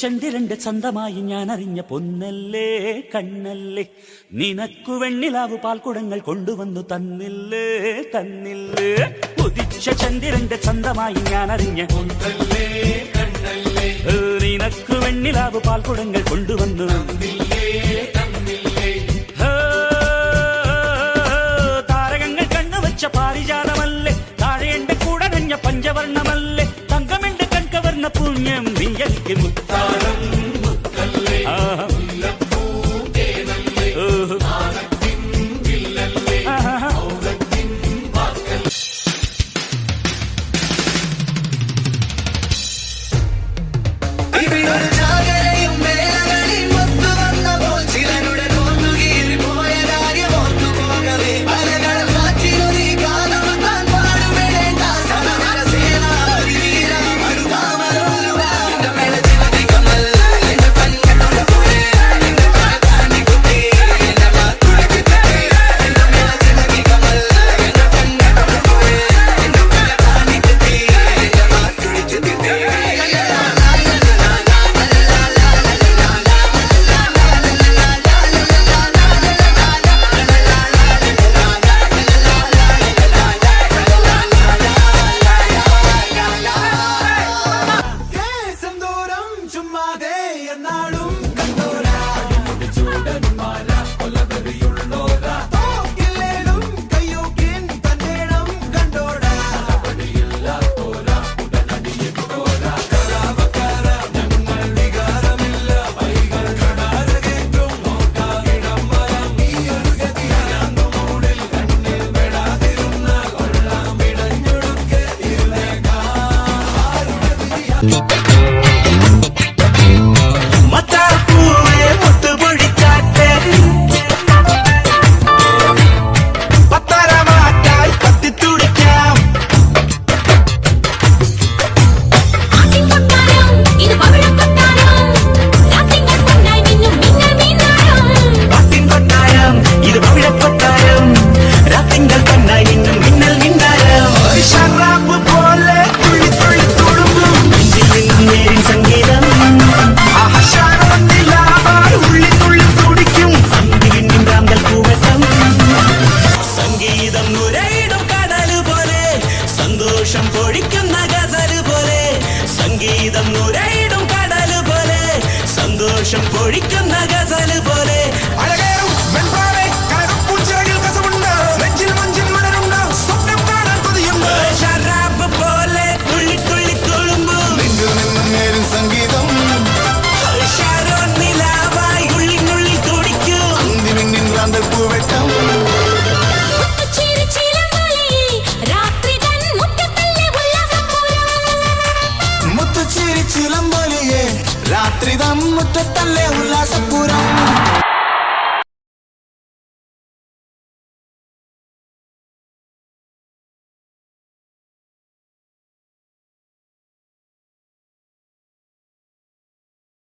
ചന്ദ്രന്റെ സ്വന്തമായി ഞാൻ അറിഞ്ഞ പൊന്നല്ലേ കണ്ണല്ലേ, നിനക്കു വെണ്ണിലാവു പാൽക്കുടങ്ങൾ കൊണ്ടുവന്നു തന്നില്ലേ തന്നില്ലേ. ഉദിച്ച ചന്ദ്രന്റെ സ്വന്തമായി ഞാൻ അറിഞ്ഞ പൊന്നല്ലേ കണ്ണല്ലേ, നിനക്കു വെണ്ണിലാവു പാൽക്കുടങ്ങൾ കൊണ്ടുവന്നു തന്നില്ലേ തന്നില്ലേ. താരകങ്ങൾ കണ്ണുവച്ച പാരിജാതമല്ലേ, താഴെ എന്റെ കൂടെ നഞ്ഞ പഞ്ചവർണ്ണമല്ലേ, തങ്കമെന്റെ കൺകവർണ്ണ പുണ്യം നീയലിക്ക് മുത്താരം മുത്തല്ലേ. സന്തോഷം പൊഴിക്കുന്ന ഗസല് പോലെ അഴകേറും വെൺപാവേ കനകപ്പൂച്ചിറകിൽ കസവുണ്ട്, നെഞ്ചിൽ മഞ്ചിൽ മണരുണ്ട്, സ്വപ്നം കാണാൻ കൊതിയുണ്ട്. ശരാബ് പോലെ തുള്ളി തുള്ളി തുളുമ്പും നെഞ്ചിൽ നിന്നും നേരും സംഗീതം, ഷാരോൺ നിലാവായി ഉള്ളിനുള്ളിൽ തുടിക്കും അന്തിമിന്നിൻ റാന്തൽ പൂവെട്ടം. മുത്തുചിരി ചിലമ്പൊലിയേ രാത്രിതം മുറ്റത്തല്ലേ ഉല്ലാസപൂരം.